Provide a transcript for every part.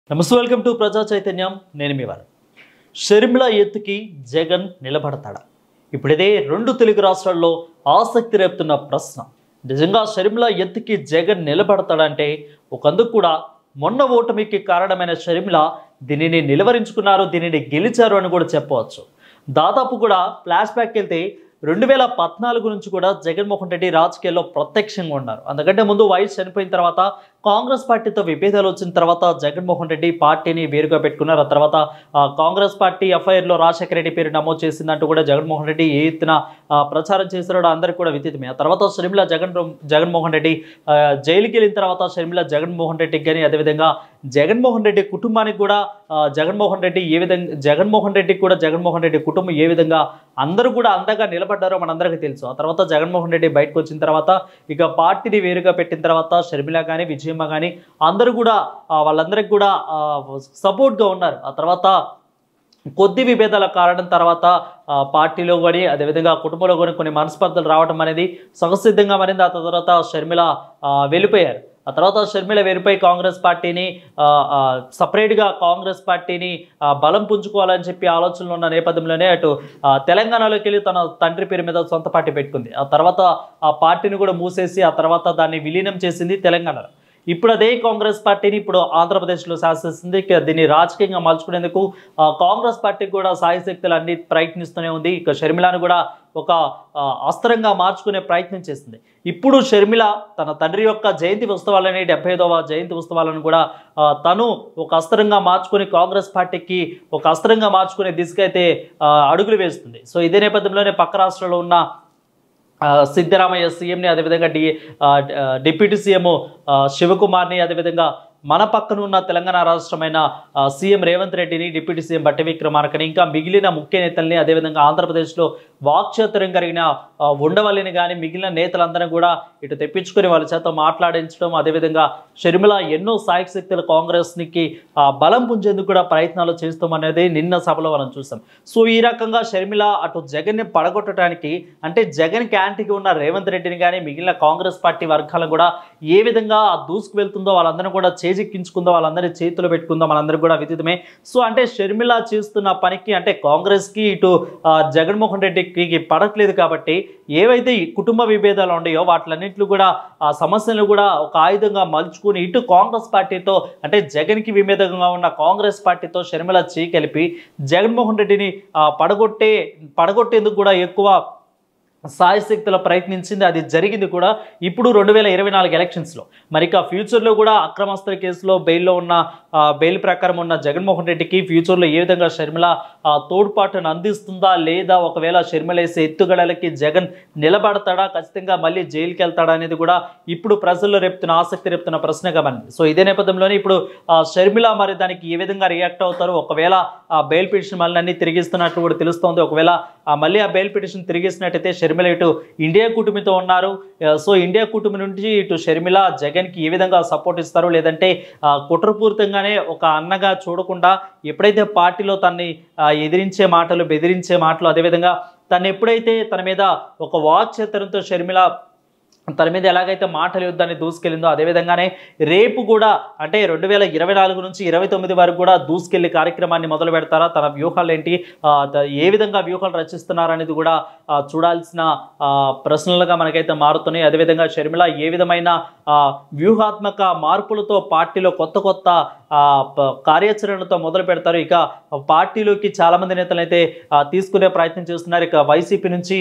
నమస్తే, welcome to ప్రజా చైతన్యం. నేను మీ వారు. షర్మిల ఎత్తుకి జగన్ నిలబడతాడా? ఇప్పుడిదే రెండు తెలుగు రాష్ట్రాల్లో ఆసక్తి రేపుతున్న ప్రశ్న. నిజంగా షర్మిల ఎత్తుకి జగన్ నిలబడతాడంటే ఒకందుకు కూడా మొన్న ఓటమికి కారణమైన షర్మిల దీనిని నిలవరించుకున్నారు, దీనిని గెలిచారు అని కూడా చెప్పవచ్చు. దాదాపు కూడా ఫ్లాష్ బ్యాక్ వెళ్తే 2014 నుంచి కూడా జగన్మోహన్ రెడ్డి రాజకీయాల్లో ప్రత్యక్షంగా ఉన్నారు. అందుకంటే ముందు వైఎస్ చనిపోయిన తర్వాత కాంగ్రెస్ పార్టీతో విభేదాలు వచ్చిన తర్వాత జగన్మోహన్ రెడ్డి పార్టీని వేరుగా పెట్టుకున్నారు. ఆ తర్వాత కాంగ్రెస్ పార్టీ ఎఫ్ఐఆర్లో రాజశేఖర రెడ్డి పేరు నమోదు చేసిందంటూ కూడా జగన్మోహన్ రెడ్డి ఏ ఎత్తున ప్రచారం చేశారో అందరికీ కూడా విదితమే. ఆ తర్వాత షర్మిల జగన్మోహన్ రెడ్డి జైలుకి వెళ్ళిన తర్వాత షర్మిల జగన్మోహన్ రెడ్డికి కానీ, అదేవిధంగా జగన్మోహన్ రెడ్డి కుటుంబానికి కూడా జగన్మోహన్ రెడ్డి కుటుంబం ఏ విధంగా అందరూ కూడా అండగా నిలబడ్డారో మనందరికీ తెలుసు. ఆ తర్వాత జగన్మోహన్ రెడ్డి బయటకు వచ్చిన తర్వాత ఇక పార్టీని వేరుగా పెట్టిన తర్వాత షర్మిల కానీ విజయమ్మ కానీ అందరూ కూడా వాళ్ళందరికీ కూడా సపోర్ట్గా ఉన్నారు. ఆ తర్వాత కొద్ది విభేదాల కారణం తర్వాత పార్టీలో కానీ అదేవిధంగా కుటుంబంలో కానీ కొన్ని మనస్పర్ధలు రావడం అనేది సహసిద్ధంగా మారింది. ఆ తర్వాత షర్మిల వెళ్ళిపోయారు. ఆ తర్వాత షర్మిల వెరిపై కాంగ్రెస్ పార్టీని సపరేట్గా కాంగ్రెస్ పార్టీని బలం పుంజుకోవాలని చెప్పి ఆలోచనలు ఉన్న నేపథ్యంలోనే అటు తెలంగాణలోకి వెళ్ళి తన తండ్రి పేరు మీద సొంత పార్టీ పెట్టుకుంది. ఆ తర్వాత ఆ పార్టీని కూడా మూసేసి ఆ తర్వాత దాన్ని విలీనం చేసింది తెలంగాణలో. ఇప్పుడు అదే కాంగ్రెస్ పార్టీని ఇప్పుడు ఆంధ్రప్రదేశ్లో శాసిస్తుంది. దీన్ని రాజకీయంగా మలుచుకునేందుకు కాంగ్రెస్ పార్టీ కూడా సాయశక్తులు అన్ని ప్రయత్నిస్తూనే ఉంది. ఇక షర్మిలను కూడా ఒక అస్త్రంగా మార్చుకునే ప్రయత్నం చేస్తుంది. ఇప్పుడు షర్మిల తన తండ్రి యొక్క జయంతి ఉత్సవాలని 75వ జయంతి ఉత్సవాలను కూడా తను ఒక అస్త్రంగా మార్చుకుని కాంగ్రెస్ పార్టీకి ఒక అస్త్రంగా మార్చుకునే దిశగా అయితే అడుగులు వేస్తుంది. సో ఇదే నేపథ్యంలోనే పక్క రాష్ట్రంలో ఉన్న సిద్ధరామయ్య సీఎంని, అదేవిధంగా డిప్యూటీ సీఎం శివకుమార్ని, అదేవిధంగా మన పక్కన ఉన్న తెలంగాణ రాష్ట్రమైన సీఎం రేవంత్ రెడ్డిని, డిప్యూటీ సీఎం బట్టి విక్రమార్కని, ఇంకా మిగిలిన ముఖ్య నేతల్ని, అదేవిధంగా ఆంధ్రప్రదేశ్లో వాక్చాతుర్యం కలిగిన ఉండవల్లిని కానీ మిగిలిన నేతలందరినీ కూడా ఇటు తెప్పించుకొని వాళ్ళ చేత మాట్లాడించడం, అదేవిధంగా షర్మిల ఎన్నో సాయక శక్తులు కాంగ్రెస్కి బలం పుంజేందుకు కూడా ప్రయత్నాలు చేస్తామనేది నిన్న సభలో మనం చూసాం. సో ఈ రకంగా షర్మిల అటు జగన్ని పడగొట్టడానికి, అంటే జగన్కి యాంటీగా ఉన్న రేవంత్ రెడ్డిని కానీ మిగిలిన కాంగ్రెస్ పార్టీ వర్గాలను కూడా ఏ విధంగా దూసుకు వెళ్తుందో వాళ్ళందరినీ కూడా చేజిక్కించుకుందో, వాళ్ళందరినీ చేతులు పెట్టుకుందో మనందరికీ కూడా విదితమే. సో అంటే షర్మిల చేస్తున్న పనికి అంటే కాంగ్రెస్కి ఇటు జగన్మోహన్ రెడ్డికి పడట్లేదు కాబట్టి ఏవైతే కుటుంబ విభేదాలు ఉన్నాయో వాటిలన్నింటిలో కూడా ఆ సమస్యలను కూడా ఒక ఆయుధంగా మలుచుకుని ఇటు కాంగ్రెస్ పార్టీతో అంటే జగన్కి విభేదంగా ఉన్న కాంగ్రెస్ పార్టీతో షర్మిల కలిపి జగన్మోహన్ రెడ్డిని పడగొట్టేందుకు కూడా ఎక్కువ సాయశక్తుల ప్రయత్నించింది. అది జరిగింది కూడా ఇప్పుడు 2024 ఎలక్షన్స్లో. మరి ఇక ఫ్యూచర్లో కూడా అక్రమస్తుల కేసులో బెయిల్ ప్రకారం ఉన్న జగన్మోహన్ రెడ్డికి ఫ్యూచర్లో ఏ విధంగా షర్మిల తోడ్పాటును అందిస్తుందా లేదా, ఒకవేళ షర్మిల వేసే ఎత్తుగడలకి జగన్ నిలబడతాడా, ఖచ్చితంగా మళ్ళీ జైలుకి వెళ్తాడా అనేది కూడా ఇప్పుడు ప్రజల్లో ఆసక్తి రేపుతున్న ప్రశ్నగా మారింది. సో ఇదే నేపథ్యంలోనే ఇప్పుడు షర్మిల మరి దానికి ఏ విధంగా రియాక్ట్ అవుతారు, ఒకవేళ ఆ బెయిల్ పిటిషన్ మళ్ళీ అన్ని తిరిగిస్తున్నట్టు కూడా తెలుస్తోంది. ఒకవేళ మళ్ళీ ఆ బెయిల్ పిటిషన్ తిరిగిస్తున్నట్టయితే షర్మిల ఇటు ఇండియా కూటమితో ఉన్నారు. సో ఇండియా కూటమి నుంచి ఇటు షర్మిల జగన్కి ఏ విధంగా సపోర్ట్ ఇస్తారు, లేదంటే కుట్రపూరితంగానే ఒక అన్నగా చూడకుండా ఎప్పుడైతే పార్టీలో తన్ని ఎదిరించే మాటలు, బెదిరించే మాటలు, అదేవిధంగా తను ఎప్పుడైతే తన మీద ఒక వాక్చేతనంతో షర్మిల తన మీద ఎలాగైతే మాటల యుద్ధాన్ని దూసుకెళ్ళిందో అదేవిధంగానే రేపు కూడా అంటే 2024 నుంచి 29 వరకు కూడా దూసుకెళ్లి కార్యక్రమాన్ని మొదలు పెడతారా, తన వ్యూహాలు ఏంటి, ఏ విధంగా వ్యూహాలు రచిస్తున్నారు అనేది కూడా చూడాల్సిన ప్రశ్నలుగా మనకైతే మారుతున్నాయి. అదేవిధంగా షర్మిల ఏ విధమైన వ్యూహాత్మక మార్పులతో పార్టీలో కొత్త కార్యాచరణతో మొదలు పెడతారు. ఇక పార్టీలోకి చాలామంది నేతలు అయితే తీసుకునే ప్రయత్నం చేస్తున్నారు. ఇక వైసీపీ నుంచి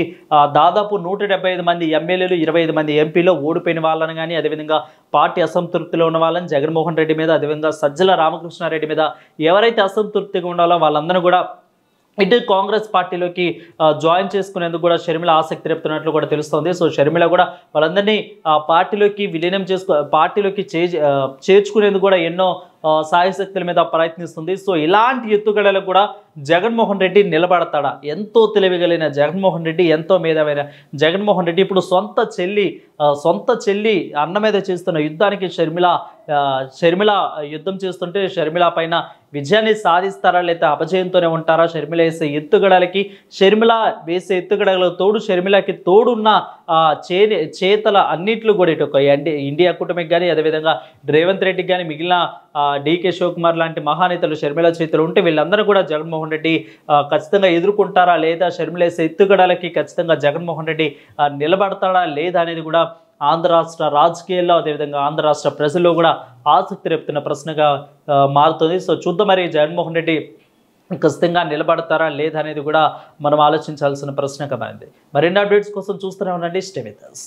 దాదాపు 175 మంది ఎమ్మెల్యేలు, 25 మంది ఎంపీలో ఓడిపోయిన వాళ్ళని కానీ, అదేవిధంగా పార్టీ అసంతృప్తిలో ఉన్న వాళ్ళని జగన్మోహన్ రెడ్డి మీద, అదేవిధంగా సజ్జల రామకృష్ణారెడ్డి మీద ఎవరైతే అసంతృప్తిగా ఉండాలో వాళ్ళందరూ కూడా ఇటు కాంగ్రెస్ పార్టీలోకి జాయిన్ చేసుకునేందుకు కూడా షర్మిల ఆసక్తి రేపుతున్నట్లు కూడా తెలుస్తోంది. సో షర్మిల కూడా వాళ్ళందరినీ పార్టీలోకి విలీనం పార్టీలోకి చేర్చుకునేందుకు కూడా ఎన్నో సాయశక్తుల మీద ప్రయత్నిస్తుంది. సో ఇలాంటి ఎత్తుగడలకు కూడా జగన్మోహన్ రెడ్డి నిలబడతాడా? ఎంతో తెలివిగలిగిన జగన్మోహన్ రెడ్డి, ఎంతో మేధావైన జగన్మోహన్ రెడ్డి ఇప్పుడు సొంత చెల్లి అన్న మీద చేస్తున్న యుద్ధానికి షర్మిల యుద్ధం చేస్తుంటే షర్మిల పైన విజయాన్ని సాధిస్తారా లేదా అపజయంతోనే ఉంటారా? షర్మిల వేసే ఎత్తుగడలకి తోడు షర్మిలకి తోడున్న చేతల అన్నిట్లు కూడా ఇటు ఇండియా కూటమికి కానీ అదేవిధంగా రేవంత్ రెడ్డికి కానీ మిగిలిన డీకే శివకుమార్ లాంటి మహానేతలు షర్మిల చేతులు ఉంటే వీళ్ళందరూ కూడా జగన్మోహన్ రెడ్డి ఖచ్చితంగా ఎదుర్కొంటారా లేదా? షర్మిల వేసే ఎత్తుగడలకి ఖచ్చితంగా జగన్మోహన్ రెడ్డి నిలబడతాడా లేదా అనేది కూడా ఆంధ్ర రాష్ట్ర రాజకీయాల్లో అదేవిధంగా ఆంధ్ర రాష్ట్ర ప్రజల్లో కూడా ఆసక్తి రేపుతున్న ప్రశ్నగా మారుతుంది. సో చూద్దాం మరి జగన్మోహన్ రెడ్డి ఖచ్చితంగా నిలబడతారా లేదా అనేది కూడా మనం ఆలోచించాల్సిన ప్రశ్నగా మారింది. మరిన్ని అప్డేట్స్ కోసం చూస్తూనే ఉండండి. Stay with us.